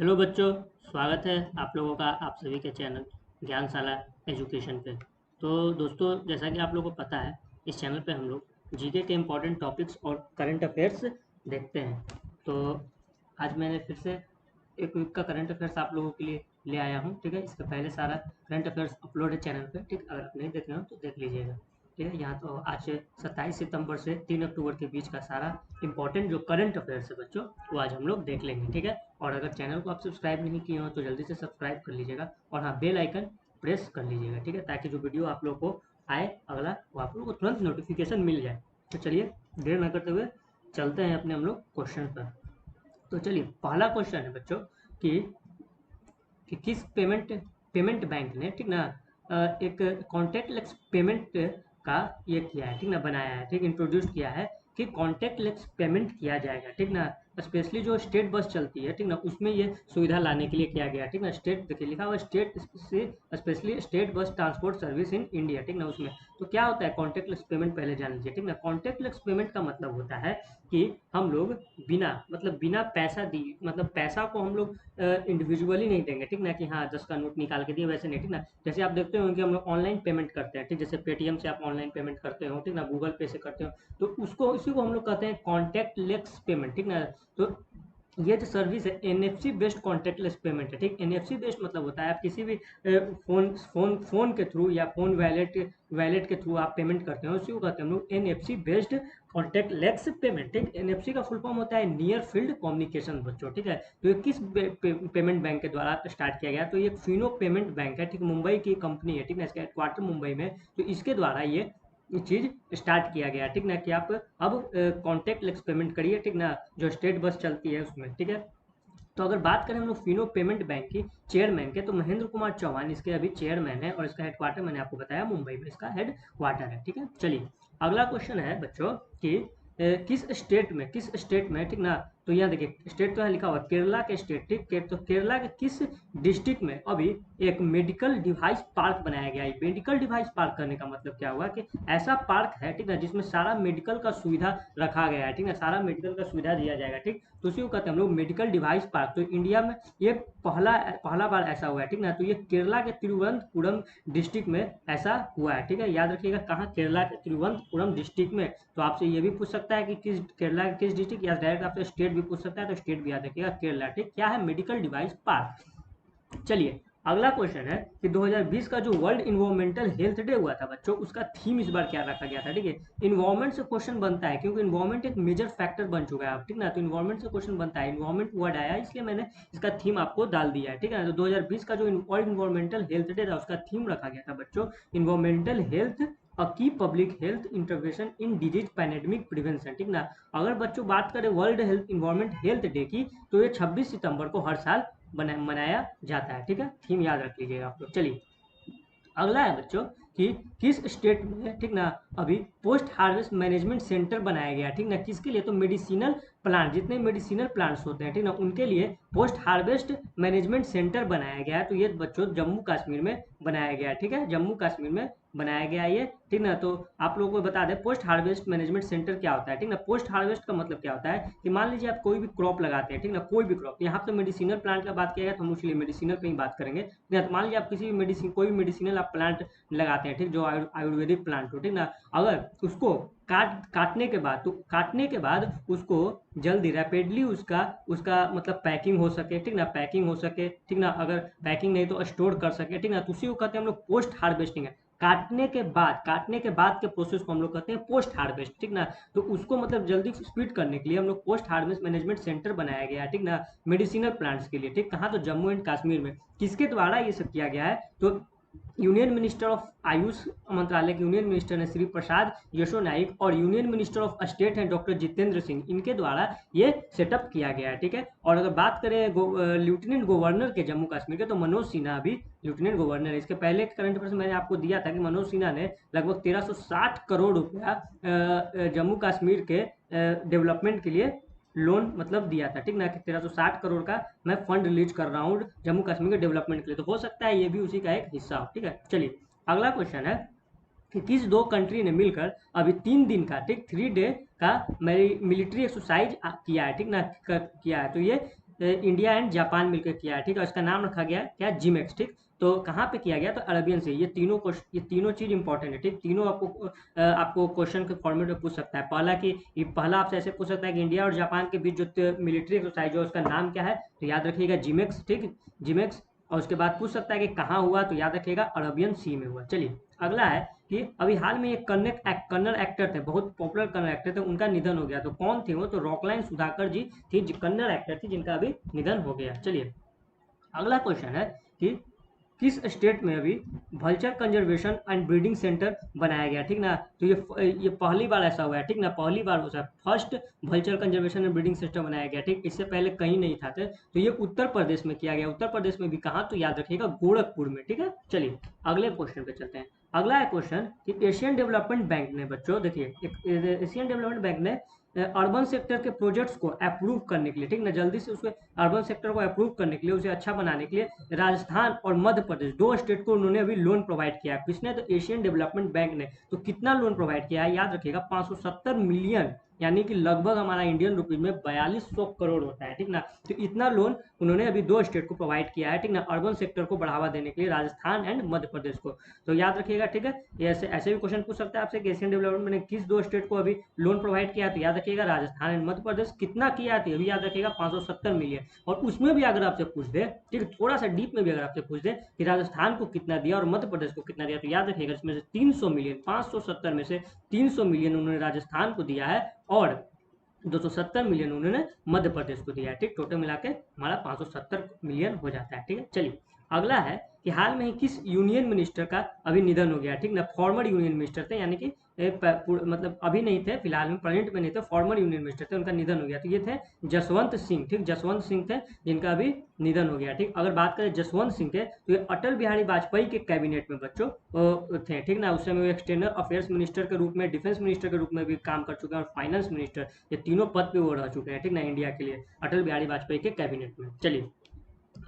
Hello बच्चों, स्वागत है आप लोगों का आप सभी के चैनल ज्ञानशाला एजुकेशन पे। तो दोस्तों, जैसा कि आप लोगों को पता है, इस चैनल पे हम लोग जीके के इम्पोर्टेंट टॉपिक्स और करंट अफेयर्स देखते हैं। तो आज मैंने फिर से एक वीक का करंट अफेयर्स आप लोगों के लिए ले आया हूँ। ठीक है, इसका पहले सारा करंट अफेयर्स अपलोड है चैनल पे। ठीक, अगर आप नहीं देख रहे हो तो देख लीजिएगा। ठीक है, यहाँ तो आज 27 सितंबर से 3 अक्टूबर के बीच का सारा इंपॉर्टेंट जो करंट अफेयर्स है बच्चों, वो आज हम लोग देख लेंगे। ठीक है, और अगर चैनल को आप सब्सक्राइब नहीं किए हो तो जल्दी से सब्सक्राइब कर लीजिएगा और हाँ, बेल आइकन प्रेस कर लीजिएगा। ठीक है, ताकि जो वीडियो आप लोग को आए अगला, वो आप लोग को तुरंत नोटिफिकेशन मिल जाए। तो चलिए, देर ना करते हुए चलते हैं अपने हम लोग क्वेश्चन पर। तो चलिए, पहला क्वेश्चन है बच्चों कि किस पेमेंट पेमेंट बैंक ने, ठीक ना, एक कॉन्टैक्टलेस पेमेंट का ये किया है, ठीक ना, बनाया है, ठीक, इंट्रोड्यूस किया है कि कॉन्टैक्टलेस पेमेंट किया जाएगा। ठीक ना, स्पेशली जो स्टेट बस चलती है, ठीक ना, उसमें ये सुविधा लाने के लिए किया गया। ठीक ना, स्टेट देखिए लिखा हुआ स्टेट से, specially state bus transport service in India. ठीक ना, उसमें तो क्या होता है कॉन्टैक्टलेस पेमेंट, पहले जान लीजिए। ठीक ना, कॉन्टैक्टलेस पेमेंट का मतलब होता है कि हम लोग बिना पैसा दी, मतलब पैसा को हम लोग इंडिविजुअली नहीं देंगे। ठीक ना, कि हाँ 10 का नोट निकाल के दिए, वैसे नहीं। ठीक ना, जैसे आप देखते हो कि हम लोग ऑनलाइन पेमेंट करते हैं। ठीक, जैसे पेटीएम से आप ऑनलाइन पेमेंट करते हो, ठीक ना, गूगल पे से करते हो, तो उसको इसी को हम लोग कहते हैं कॉन्टैक्टलेस पेमेंट। ठीक ना, तो ये जो सर्विस है एनएफसी बेस्ड कॉन्टैक्टलेस पेमेंट है। ठीक, एनएफसी बेस्ड मतलब होता है आप किसी भी फोन के थ्रू या फोन वैलेट के थ्रू आप पेमेंट करते हो, उसी को कहते हैं हम लोग एनएफसी बेस्ड कॉन्टैक्टलेस पेमेंट। ठीक, एनएफसी का फुल फॉर्म होता है नियर फील्ड कम्युनिकेशन बच्चों। ठीक है, तो ये किस पेमेंट बैंक के द्वारा स्टार्ट किया गया, तो ये फिनो पेमेंट बैंक है। ठीक, मुंबई की कंपनी है। ठीक ना, इसका हेडक्वार्टर मुंबई में, तो इसके द्वारा ये चीज स्टार्ट किया गया। ठीक ना, कि आप अब कॉन्टैक्टलेस पेमेंट करिए। ठीक ना, जो स्टेट बस चलती है उसमें। ठीक है, तो अगर बात करें हम लोग फिनो पेमेंट बैंक की चेयरमैन के, तो महेंद्र कुमार चौहान इसके अभी चेयरमैन है और इसका हेडक्वार्टर मैंने आपको बताया मुंबई में इसका हेडक्वार्टर है। ठीक है, चलिए अगला क्वेश्चन है बच्चों कि किस स्टेट में, ठीक ना, तो यहाँ देखिए स्टेट तो यहाँ लिखा हुआ केरला के स्टेट। ठीक, तो केरला के किस डिस्ट्रिक्ट में अभी एक मेडिकल डिवाइस पार्क बनाया गया है। मेडिकल डिवाइस पार्क करने का मतलब क्या हुआ कि ऐसा पार्क है, ठीक ना, जिसमें सारा मेडिकल का सुविधा रखा गया है। ठीक ना, सारा मेडिकल का सुविधा दिया जाएगा। ठीक, तो उसी को कहते हैं हम लोग मेडिकल डिवाइस पार्क। तो इंडिया में ये पहला पहला बार ऐसा हुआ है। ठीक ना, तो ये केरला के तिरुवनंतपुरम डिस्ट्रिक्ट में ऐसा हुआ है। ठीक है, याद रखिएगा कहाँ, केरला के तिरुवनंतपुरम डिस्ट्रिक्ट में। तो आपसे ये भी पूछ सकता है कि किस केरला के किस डिस्ट्रिक्ट, या डायरेक्ट आपसे स्टेट भी पूछ सकता है, तो स्टेट भी याद रखिएगा केरला। ठीक, क्या है मेडिकल डिवाइस पार्क। चलिए अगला क्वेश्चन है कि 2020 का जो वर्ल्ड इन्वायरमेंटल हेल्थ डे हुआ था बच्चों, उसका थीम इस बार क्या रखा गया था। ठीक है, इन्वायरमेंट से क्वेश्चन बनता है क्योंकि इन्वायरमेंट एक मेजर फैक्टर बन चुका है। ठीक ना, तो इन्वायरमेंट से क्वेश्चन बनता है, इन्वायरमेंट वर्ड आया इसलिए मैंने इसका थीम आपको डाल दिया है। ठीक है, तो 2020 का जो वर्ल्ड इन्वायरमेंटल हेल्थ डे था उसका थीम रखा गया था बच्चों इन्वायरमेंटल हेल्थ, अ की public health intervention in disease pandemic prevention. ठीक ना, अगर बच्चों बात करें world health environment health day की, तो ये 26 सितंबर को हर साल मनाया जाता है। ठीक है, थीम याद रख लीजिएगा आप लोग। चलिए अगला है बच्चों कि किस स्टेट में, ठीक ना, अभी पोस्ट हार्वेस्ट मैनेजमेंट सेंटर बनाया गया। ठीक ना, किसके लिए, तो मेडिसिनल प्लांट, जितने मेडिसिनल प्लांट्स होते हैं, ठीक ना, उनके लिए पोस्ट हार्वेस्ट मैनेजमेंट सेंटर बनाया गया है। तो ये बच्चों जम्मू कश्मीर में बनाया गया है। ठीक है, जम्मू कश्मीर में बनाया गया ये। ठीक ना, तो आप लोगों को बता दें पोस्ट हार्वेस्ट मैनेजमेंट सेंटर क्या होता है। ठीक ना, पोस्ट हार्वेस्ट का मतलब क्या होता है कि मान लीजिए आप कोई भी क्रॉप लगाते हैं, ठीक ना, कोई भी क्रॉप, यहाँ पे मेडिसिनल प्लांट का बात किया गया तो हम उसके लिए मेडिसिनल पे ही बात करेंगे। ठीक है, तो मान लीजिए आप किसी भी मेडिसिन, कोई भी मेडिसिनल आप प्लांट लगाते हैं, ठीक, जो आयुर्वेदिक प्लांट हो, ठीक ना, अगर उसको काटने के बाद, तो काटने के बाद उसको जल्दी रैपिडली उसका उसका मतलब पैकिंग हो सके। ठीक ना, पैकिंग हो सके। ठीक ना, अगर पैकिंग नहीं तो स्टोर कर सके। ठीक ना, तो उसी को कहते हैं हम लोग पोस्ट हार्वेस्टिंग है। काटने के बाद के प्रोसेस को हम लोग कहते हैं पोस्ट हार्वेस्ट। ठीक ना, तो उसको मतलब जल्दी स्पीड करने के लिए हम लोग पोस्ट हार्वेस्ट मैनेजमेंट सेंटर बनाया गया है। ठीक ना, मेडिसिनल प्लांट्स के लिए। ठीक, कहाँ, तो जम्मू एंड कश्मीर में। किसके द्वारा ये सब किया गया है, तो यूनियन मिनिस्टर ऑफ आयुष मंत्रालय के यूनियन मिनिस्टर है श्री प्रसाद यशो नाइक, और यूनियन मिनिस्टर ऑफ स्टेट हैं डॉक्टर जितेंद्र सिंह, इनके द्वारा ये सेटअप किया गया है। ठीक है, और अगर बात करें लेफ्टिनेंट गवर्नर के जम्मू कश्मीर के, तो मनोज सिन्हा अभी लेफ्टिनेंट गवर्नर है। इसके पहले करंट अफेयर्स मैंने आपको दिया था कि मनोज सिन्हा ने लगभग 1360 करोड़ रुपया जम्मू कश्मीर के डेवलपमेंट के लिए लोन मतलब दिया था। ठीक ना, कि 1360 करोड़ का मैं फंड रिलीज कर रहा हूँ जम्मू कश्मीर के डेवलपमेंट के लिए, तो हो सकता है ये भी उसी का एक हिस्सा हो। ठीक है, चलिए अगला क्वेश्चन है कि किस दो कंट्री ने मिलकर अभी 3 दिन का, ठीक, 3 डे का मिलिट्री एक्सरसाइज किया है। ठीक ना, किया है, तो ये इंडिया एंड जापान मिलकर किया है, ठीक है। इसका नाम रखा गया है क्या, जिमेक्स, ठीक। तो कहाँ पे किया गया, तो अरबियन से। ये तीनों चीज इंपॉर्टेंट है, ठीक। तीनों आपको क्वेश्चन के फॉर्मेट में पूछ सकता है। पहला आपसे ऐसे पूछ सकता है कि इंडिया और जापान के बीच जो मिलिट्री एक्सरसाइज है उसका नाम क्या है, तो याद रखिएगा जिमेक्स, ठीक, जिमेक्स। और उसके बाद पूछ सकता है कि कहाँ हुआ, तो याद रखिएगा अरबियन सी में हुआ। चलिए अगला है कि अभी हाल में एक कन्नड़ एक्टर थे, बहुत पॉपुलर कन्नड़ एक्टर थे, उनका निधन हो गया। तो कौन थे वो, तो रॉकलाइन सुधाकर जी थी, कन्नड़ एक्टर थी जिनका अभी निधन हो गया। चलिए अगला क्वेश्चन है कि किस स्टेट में अभी vulture conservation and breeding centre बनाया गया, ठीक ना। तो ये पहली बार ऐसा हुआ है, ठीक ना, पहली बार हुआ, first vulture conservation and breeding centre बनाया गया, ठीक। इससे पहले कहीं नहीं था, तो ये उत्तर प्रदेश में किया गया। उत्तर प्रदेश में भी कहाँ, तो याद रखिएगा गोरखपुर में, ठीक है। चलिए अगले क्वेश्चन पे चलते हैं। अगला है क्वेश्चन कि एशियन डेवलपमेंट बैंक ने, बच्चों देखिए, एशियन डेवलपमेंट बैंक ने अर्बन सेक्टर के प्रोजेक्ट्स को अप्रूव करने के लिए, ठीक ना, जल्दी से उसको अर्बन सेक्टर को अप्रूव करने के लिए, उसे अच्छा बनाने के लिए राजस्थान और मध्य प्रदेश 2 स्टेट को उन्होंने अभी लोन प्रोवाइड किया है। किसने, तो एशियन डेवलपमेंट बैंक ने। तो कितना लोन प्रोवाइड किया है, याद रखिएगा 570 मिलियन, यानी कि लगभग हमारा इंडियन रुपीज में 4200 करोड़ होता है, ठीक ना। तो इतना लोन उन्होंने अभी 2 स्टेट को प्रोवाइड किया है, ठीक ना, अर्बन सेक्टर को बढ़ावा देने के लिए, राजस्थान एंड मध्य प्रदेश को। तो याद रखिएगा, ठीक है। ये ऐसे भी क्वेश्चन पूछ सकता है आपसे कि एशियन डेवलपमेंट ने किस 2 स्टेट को अभी लोन प्रोवाइड किया, तो याद रखिएगा राजस्थान एंड मध्य प्रदेश। कितना किया, तो अभी याद रखिएगा 570 मिलियन। और उसमें भी अगर आपसे पूछ दे, ठीक है, थोड़ा सा डीप में भी अगर आपसे पूछ दे कि राजस्थान को कितना दिया और मध्य प्रदेश को कितना दिया, तो याद रखिएगा इसमें से 300 मिलियन, 570 में से 300 मिलियन उन्होंने राजस्थान को दिया है और 270 मिलियन उन्होंने मध्य प्रदेश को दिया है, ठीक। टोटल मिला के हमारा 570 मिलियन हो जाता है, ठीक है। चलिए अगला है कि हाल में ही किस यूनियन मिनिस्टर का अभी निधन हो गया, ठीक ना। फॉर्मर यूनियन मिनिस्टर थे, यानी कि मतलब अभी नहीं थे, फिलहाल में प्रेजेंट में नहीं थे, फॉर्मर यूनियन मिनिस्टर थे, उनका निधन हो गया। तो ये थे जसवंत सिंह, ठीक, जसवंत सिंह थे जिनका अभी निधन हो गया, ठीक। अगर बात करें जसवंत सिंह के, तो ये अटल बिहारी वाजपेयी के कैबिनेट में बच्चों थे, ठीक ना। उस समय वो एक्सटर्नल अफेयर्स मिनिस्टर के रूप में, डिफेंस मिनिस्टर के रूप में भी काम कर चुके हैं और फाइनेंस मिनिस्टर, ये तीनों पद पे वो रह चुके हैं, ठीक ना, इंडिया के लिए, अटल बिहारी वाजपेयी के कैबिनेट में। चलिए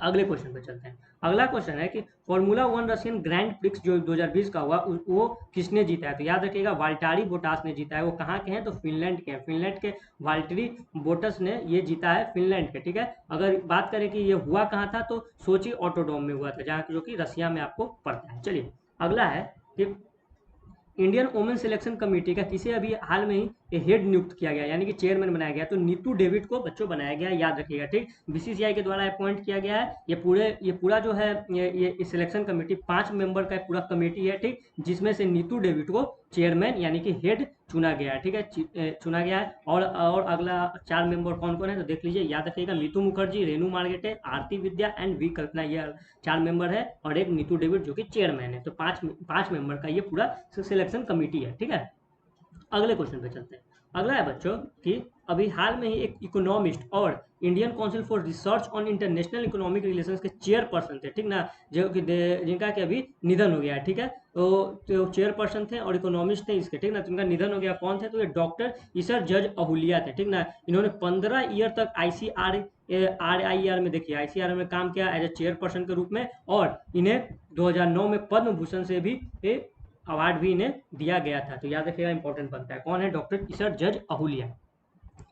अगले क्वेश्चन पे चलते हैं। अगला क्वेश्चन है कि फॉर्मूला 1 रशियन ग्रैंड प्रिक्स जो 2020 का हुआ वो किसने जीता है, तो याद रखिएगा वाल्टारी बोटास ने जीता है। वो कहाँ के हैं, तो फिनलैंड के हैं, फिनलैंड के वाल्टरी बोटस ने ये जीता है, फिनलैंड के, ठीक है। अगर बात करें कि ये हुआ कहाँ था, तो सोची ऑटोडोम में हुआ था, जहाँ जो कि रसिया में आपको पड़ता है। चलिए अगला है कि इंडियन वुमेन सिलेक्शन कमेटी का किसे अभी हाल में ही हेड नियुक्त किया गया, यानी कि चेयरमैन बनाया गया, तो नीतू डेविड को बच्चों बनाया गया, याद रखिएगा, ठीक। बीसीसीआई के द्वारा अपॉइंट किया गया है। ये पूरा जो है ये सिलेक्शन कमेटी 5 मेंबर का पूरा कमेटी है, ठीक, जिसमें से नीतू डेविड को चेयरमैन यानी कि हेड चुना गया है, ठीक है, चुना गया है। और अगला 4 मेंबर कौन कौन है, तो देख लीजिए, याद रखिएगा मीतू मुखर्जी, रेनू मार्गेटे, आरती विद्या एंड वी कल्पना, ये 4 मेंबर है और एक नीतू डेविड जो कि चेयरमैन है। तो 5 मेंबर का ये पूरा सिलेक्शन कमेटी है, ठीक है। अगले क्वेश्चन पे चलते हैं। अगला है बच्चों कि अभी हाल में ही एक इकोनॉमिस्ट और Indian council for research on international economic relations के चेयरपर्सन थे, ठीक ना, जो कि जिनका कि अभी निधन हो गया है, ठीक है। तो चेयरपर्सन थे और इकोनॉमिस्ट थे इसके, ठीक ना। तो इनका निधन हो गया, कौन थे, तो ये डॉक्टर ईसर जज अहुलिया थे, ठीक ना। इन्होंने 15 ईयर तक RIR में, देखिए ICR में काम किया एज ए चेयरपर्सन के रूप में, और इन्हें 2009 में पद्म भूषण से भी अवार्ड भी इन्हें दिया गया था। तो याद रखिएगा इंपॉर्टेंट बनता है, कौन है, डॉक्टर ईसर जज अहुलिया।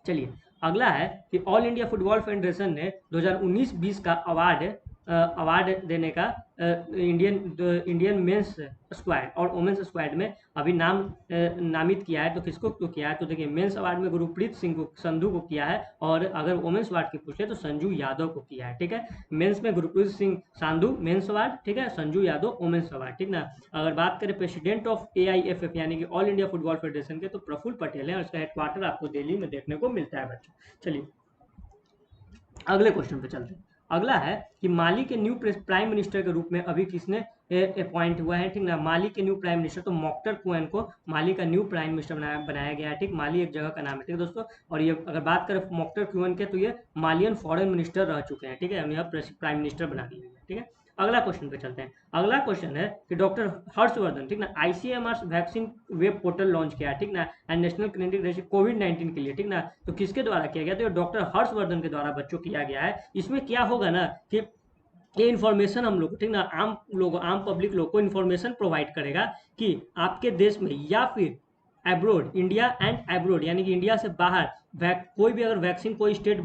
चलिए अगला है कि ऑल इंडिया फुटबॉल फेडरेशन ने 2019-20 का अवार्ड देने का इंडियन मेंस स्क्वाड और वुमेन्स स्क्वाड में अभी नामित किया है। तो किसको तो किया है, तो देखिए मेंस अवार्ड में गुरप्रीत सिंह को, संधू को किया है, और अगर वुमेन्स अवार्ड की पूछे तो संजू यादव को किया है, ठीक है। मेंस में गुरप्रीत सिंह संधू मेंस अवार्ड, ठीक है, संजू यादव वुमेन्स अवार्ड, ठीक ना। अगर बात करें प्रेसिडेंट ऑफ AIFF यानी कि ऑल इंडिया फुटबॉल फेडरेशन के, तो प्रफुल्ल पटेल है और इसका हेडक्वार्टर आपको दिल्ली में देखने को मिलता है बच्चों। चलिए अगले क्वेश्चन पे चलते हैं। अगला है कि माली के न्यू प्राइम मिनिस्टर के रूप में अभी किसने अपॉइंट हुआ है, ठीक ना। माली के न्यू प्राइम मिनिस्टर, तो मोख्तर कुएन को माली का न्यू प्राइम मिनिस्टर बनाया गया है, ठीक। माली एक जगह का नाम है, ठीक दोस्तों। और ये अगर बात करें मोख्तर कुएन के, तो ये मालियन फॉरेन मिनिस्टर रह चुके हैं, ठीक है, उन्हें प्राइम मिनिस्टर बना दिया गया, ठीक है। अगला क्वेश्चन पे चलते हैं। अगला क्वेश्चन है कि डॉक्टर हर्षवर्धन, ठीक ना, ICMR vaccine web portal launch किया है, ठीक ना, एंड नेशनल क्लिनिक रेजिस्ट्री कोविड-19 के लिए, ठीक ना। तो किसके द्वारा किया गया, तो डॉक्टर हर्षवर्धन के द्वारा बच्चों किया गया है। इसमें क्या होगा ना कि ये इन्फॉर्मेशन हम लोग, ठीक ना, आम पब्लिक लोग को इन्फॉर्मेशन प्रोवाइड करेगा कि आपके देश में या फिर एब्रोड, इंडिया एंड एब्रोड यानी कि इंडिया से बाहर कोई भी अगर वैक्सीन कोई स्टेट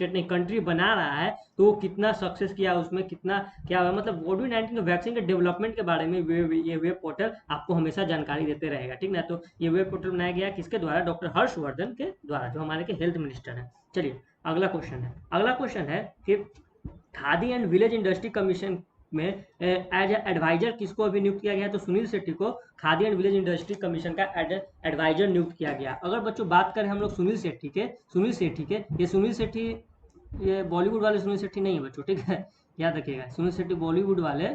नहीं, कंट्री बना रहा है तो वो कितना सक्सेस किया, उसमें कितना क्या हुआ, मतलब कोविड-19 वैक्सीन के डेवलपमेंट के बारे में ये वेब पोर्टल आपको हमेशा जानकारी देते रहेगा, ठीक ना। तो ये वेब पोर्टल बनाया गया किसके द्वारा, डॉक्टर हर्षवर्धन के द्वारा, जो हमारे के हेल्थ मिनिस्टर हैं। चलिए अगला क्वेश्चन है कि khadi and village industry commission में एज एडवाइजर किसको अभी नियुक्त किया गया, तो सुनील शेट्टी को khadi and village industry commission का एडवाइजर नियुक्त किया गया। अगर बच्चों बात करें हम लोग सुनील शेट्टी के, ये सुनील शेट्टी ये बॉलीवुड वाले सुनील शेट्टी नहीं है बच्चों, ठीक है, याद रखिएगा, सुनील शेट्टी बॉलीवुड वाले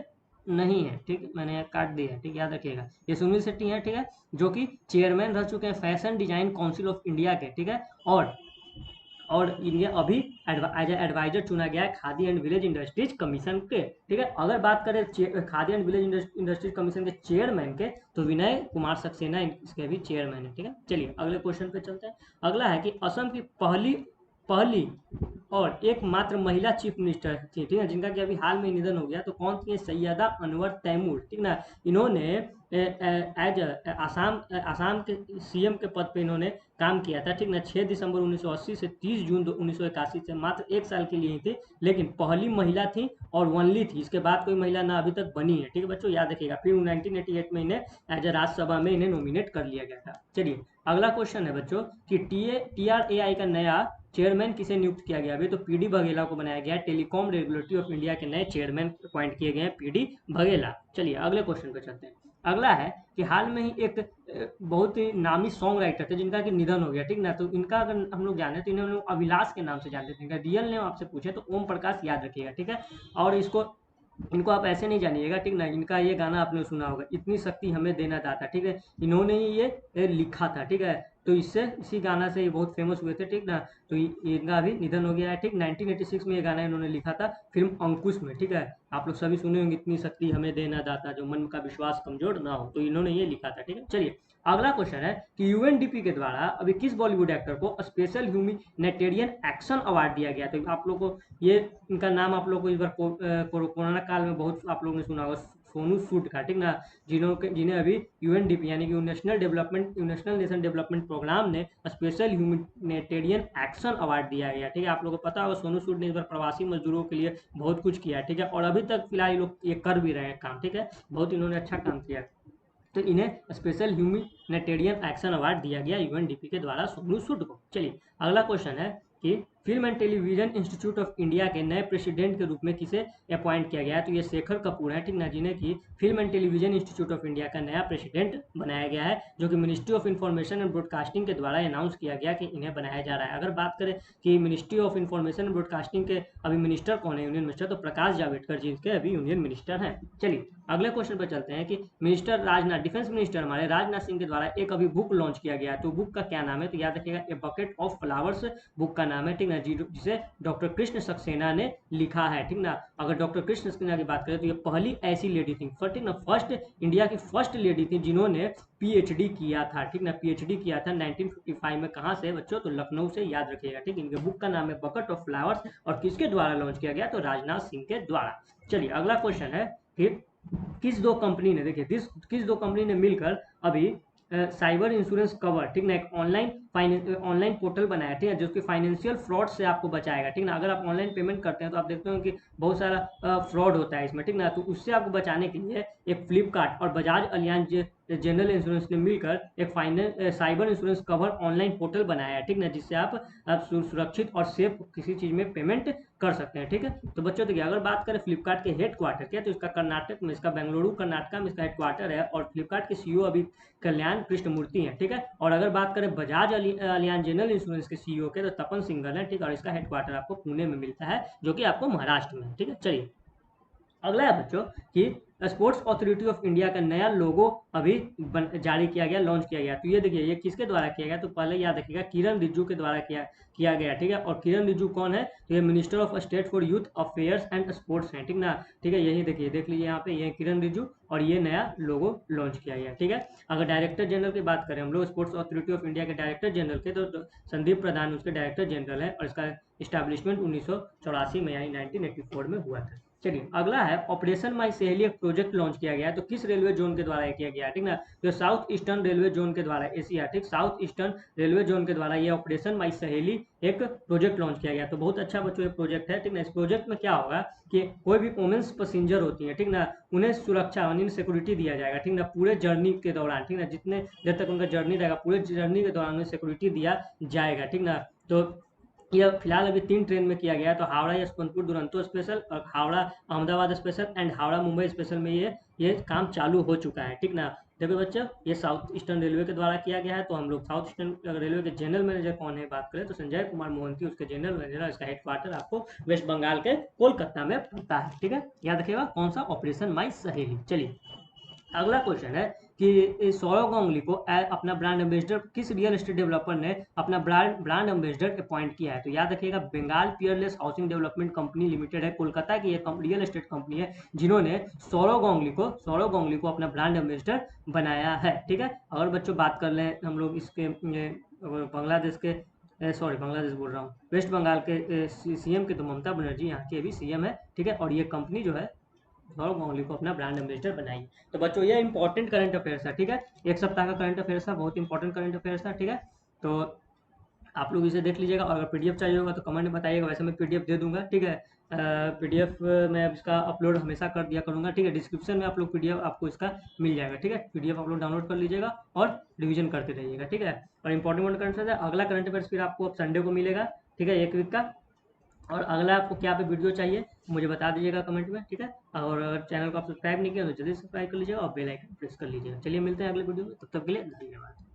नहीं है, ठीक, मैंने काट दिया है, ठीक, याद रखिएगा, ये सुनील शेट्टी हैं, ठीक है, जो कि चेयरमैन रह चुके हैं fashion design council of India के, ठीक है, और ये अभी एज एडवाइजर चुना गया है khadi and village industries commission के, ठीक है। अगर बात करें khadi and village industries commission के चेयरमैन के, तो विनय कुमार सक्सेना इसके भी चेयरमैन है, ठीक है। चलिए अगले क्वेश्चन पे चलते हैं। अगला है कि असम की पहली और एकमात्र महिला चीफ मिनिस्टर थी, ठीक है, जिनका कि अभी हाल में निधन हो गया, तो कौन थी, सैयदा अनवर तैमूर, ठीक ना। इन्होंने एज आसाम के सीएम के पद पे इन्होंने काम किया था, ठीक ना। 6 दिसंबर 1980 से 30 जून 1981 से मात्र 1 साल के लिए ही थी, लेकिन पहली महिला थी और ओनली थी, इसके बाद कोई महिला ना अभी तक बनी है, ठीक है बच्चों, याद रखिएगा। फिर 1988 में इन्हें एज ए राज्यसभा में इन्हें नॉमिनेट कर लिया गया था। चलिए अगला क्वेश्चन है बच्चों कि TRAI का नया चेयरमैन किसे नियुक्त किया गया, अभी तो पीडी बघेला को बनाया गया है, टेलीकॉम रेगुलेटरी ऑफ इंडिया के नए चेयरमैन अपॉइंट किए गए हैं पीडी बघेला। चलिए अगले क्वेश्चन पे चलते हैं। अगला है कि हाल में ही एक बहुत ही नामी सॉन्ग राइटर थे जिनका कि निधन हो गया, ठीक ना। तो इनका अगर हम लोग जाने तो इन्हें हम लोग अभिलाष के नाम से जानते थे, इनका रियल नेम आपसे पूछे तो ओम प्रकाश याद रखिएगा, ठीक है। और इनको आप ऐसे नहीं जानिएगा, ठीक ना। इनका ये गाना आपने सुना होगा, इतनी शक्ति हमें देना दाता, ठीक है, इन्होंने ही ये लिखा था, ठीक है। तो इसी गाना से ये बहुत फेमस हुए थे, ठीक ना। तो इनका भी निधन हो गया है, ठीक। 1986 में ये गाना इन्होंने लिखा था फिल्म अंकुश में, ठीक है। आप लोग सभी सुने होंगे, इतनी शक्ति हमें देना दाता, जो मन का विश्वास कमजोर ना हो, तो इन्होंने ये लिखा था, ठीक है। चलिए अगला क्वेश्चन है कि यूएनडीपी के द्वारा अभी किस बॉलीवुड एक्टर को स्पेशल ह्यूमैनिटेरियन एक्शन अवार्ड दिया गया। तो आप लोग को ये इनका नाम आप लोग को इस बार कोरोना काल में बहुत आप लोगों ने सुना होगा, सोनू सूद का, ठीक ना। जिन्हें अभी यूएनडीपी यानी कि नेशनल नेशन डेवलपमेंट प्रोग्राम ने स्पेशल ह्यूमैनिटेरियन एक्शन अवार्ड दिया गया, ठीक है। आप लोगों को पता होगा सोनू सूद ने इस बार प्रवासी मजदूरों के लिए बहुत कुछ किया, ठीक है, और अभी तक फिलहाल ये लोग ये कर भी रहे हैं काम, ठीक है, बहुत इन्होंने अच्छा काम किया, तो इन्हें स्पेशल ह्यूमैनिटेरियन एक्शन अवार्ड दिया गया यूएनडीपी के द्वारा सोनू सूद को। चलिए अगला क्वेश्चन है कि film and television institute of India के नए प्रेसिडेंट के रूप में किसे अपॉइंट किया गया है, तो ये शेखर कपूर है, ठीक ना, जिन्हें कि film and television institute of India का नया प्रेसिडेंट बनाया गया है, जो कि ministry of information and broadcasting के द्वारा अनाउंस किया गया कि इन्हें बनाया जा रहा है। अगर बात करें कि ministry of information and broadcasting के अभी मिनिस्टर कौन है, यूनियन मिनिस्टर, तो प्रकाश जावड़ेकर जी के अभी यूनियन मिनिस्टर हैं। चलिए अगले क्वेश्चन पर चलते हैं कि मिनिस्टर राजनाथ, डिफेंस मिनिस्टर हमारे राजनाथ सिंह के द्वारा एक अभी बुक लॉन्च किया गया है, तो बुक का क्या नाम है, तो याद रखिएगा a bucket of flowers book का नाम है, ठीक ना, जिसे डॉक्टर कृष्ण सक्सेना ने लिखा है, ठीक ना। अगर डॉक्टर कृष्ण सक्सेना की बात करें तो ये पहली ऐसी लेडी थी, ठीक ना, फर्स्ट इंडिया की फर्स्ट लेडी थी जिन्होंने पीएचडी किया था, ठीक ना, पीएचडी किया था 1955 में, कहाँ से बच्चों, तो लखनऊ से, याद रखिएगा, ठीक। इनके बुक का नाम है बकेट ऑफ फ्लावर्स और किसके द्वारा लॉन्च किया गया, तो राजनाथ सिंह के द्वारा। चलिए अगला क्वेश्चन है कि किस दो कंपनी ने, देखिए किस दो कंपनी ने मिलकर अभी साइबर इंश्योरेंस कवर, ठीक ना, एक ऑनलाइन पोर्टल बनाया, ठीक है, जो कि फाइनेंशियल फ्रॉड से आपको बचाएगा, ठीक ना। अगर आप ऑनलाइन पेमेंट करते हैं तो आप देखते हो कि बहुत सारा फ्रॉड होता है इसमें, ठीक ना, तो उससे आपको बचाने के लिए एक फ्लिपकार्ट और बजाज अलियांज जनरल इंश्योरेंस ने मिलकर एक cyber insurance cover online portal बनाया है, ठीक ना, जिससे आप सुरक्षित और सेफ किसी चीज़ में पेमेंट कर सकते हैं, ठीक है। तो बच्चों देखिए अगर बात करें फ्लिपकार्ट के हेडक्वार्टर के, तो इसका कर्नाटक में, इसका बेंगलुरु कर्नाटका में इसका हेडक्वार्टर है, और फ्लिपकार्ट के सीईओ अभी कल्याण कृष्णमूर्ति हैं, ठीक है। और अगर बात करें बजाज अलियांज जनरल इंश्योरेंस के सीईओ के, तो तपन सिंघल है, ठीक है, और इसका हेडक्वार्टर आपको पुणे में मिलता है, जो कि आपको महाराष्ट्र में है, ठीक है। चलिए अगला है बच्चों कि स्पोर्ट्स अथॉरिटी ऑफ इंडिया का नया लोगो अभी जारी किया गया, लॉन्च किया गया, तो ये देखिए ये किसके द्वारा किया गया, तो पहले याद रखिएगा किरण रिजिजू के द्वारा किया गया, ठीक है। और किरण रिजिजू कौन है, तो ये minister of state for youth affairs and sports हैं, ठीक ना, ठीक है, यही देखिए देख लीजिए यहाँ पे, ये किरण रिजिजू और ये नया लोगो लॉन्च किया गया, ठीक है। अगर डायरेक्टर जनरल की बात करें हम लोग स्पोर्ट्स अथॉरिटी ऑफ इंडिया के डायरेक्टर जनरल के, तो संदीप प्रधान उसके डायरेक्टर जनरल है, और इसका इस्टेब्लिशमेंट 1984 में यानी 1984 में हुआ था। चलिए अगला है ऑपरेशन माई सहेली, एक प्रोजेक्ट लॉन्च किया गया है। तो किस रेलवे जोन के द्वारा ये किया गया है, ठीक ना, जो साउथ ईस्टर्न रेलवे जोन के द्वारा, एशिया, ठीक, साउथ ईस्टर्न रेलवे जोन के द्वारा ये ऑपरेशन माई सहेली एक प्रोजेक्ट लॉन्च किया गया। तो बहुत अच्छा बच्चों ये प्रोजेक्ट है, ठीक ना। इस प्रोजेक्ट में क्या होगा कि कोई भी वुमेन्स पैसेंजर होती है, ठीक ना, उन्हें सुरक्षा यानी सिक्योरिटी दिया जाएगा, ठीक ना, पूरे जर्नी के दौरान, ठीक ना, जितने देर तक उनका जर्नी रहेगा पूरे जर्नी के दौरान उन्हें सिक्योरिटी दिया जाएगा, ठीक ना। तो ये फिलहाल अभी 3 ट्रेन में किया गया है। तो हावड़ा यशवंतपुर दुरंतो स्पेशल और Howrah Ahmedabad special and Howrah Mumbai special में ये काम चालू हो चुका है, ठीक ना। देखो बच्चों, ये साउथ ईस्टर्न रेलवे के द्वारा किया गया है। तो हम लोग साउथ ईस्टर्न रेलवे के जनरल मैनेजर कौन है बात करें तो संजय कुमार मोहंती उसके जनरल मैनेजर। इसका हेडक्वार्टर आपको वेस्ट बंगाल के कोलकाता में पड़ता है, ठीक है। याद रखिएगा कौन सा, ऑपरेशन माई सहेली। चलिए अगला क्वेश्चन है कि सौरव गांगुली को अपना ब्रांड एम्बेसडर किस रियल एस्टेट डेवलपर ने अपना ब्रांड एम्बेसडर अपॉइंट किया है। तो याद रखिएगा Bengal Peerless housing development company limited है, कोलकाता की एक रियल एस्टेट कंपनी है जिन्होंने सौरव गांगुली को अपना ब्रांड एम्बेसडर बनाया है, ठीक है। अगर बच्चों बात कर लें हम लोग इसके बांग्लादेश के, सॉरी बांग्लादेश बोल रहा हूँ, वेस्ट बंगाल के सीएम के, तो ममता बनर्जी यहाँ की अभी सीएम है, ठीक है। और ये कंपनी जो है सौरव गांगुली को अपना ब्रांड एम्बेसडर बनाई। तो बच्चों ये इंपॉर्टेंट करंट अफेयर्स है, ठीक है। एक सप्ताह का करंट अफेयर्स था, बहुत इंपॉर्टेंट करंट अफेयर्स था, ठीक है। तो आप लोग इसे देख लीजिएगा और अगर पीडीएफ चाहिए होगा तो कमेंट में बताइएगा, वैसे मैं पीडीएफ दे दूंगा, ठीक है। पीडीएफ मैं अब इसका अपलोड हमेशा कर दिया करूंगा, ठीक है। डिस्क्रिप्शन में आप लोग पीडीएफ आपको इसका मिल जाएगा, ठीक है। पीडीएफ आप लोग डाउनलोड कर लीजिएगा और रिवीजन करते रहिएगा, ठीक है। और इंपॉर्टेंट करंट अफेयर्स है, अगला करंट अफेयर्स फिर आपको अब संडे को मिलेगा, ठीक है, 1 वीक का। और अगला आपको क्या पे वीडियो चाहिए मुझे बता दीजिएगा कमेंट में, ठीक है। और अगर चैनल को आप सब्सक्राइब नहीं किया तो जल्दी सब्सक्राइब कर लीजिएगा और बेल आइकन प्रेस कर लीजिएगा। चलिए मिलते हैं अगले वीडियो में, तब तक के लिए धन्यवाद।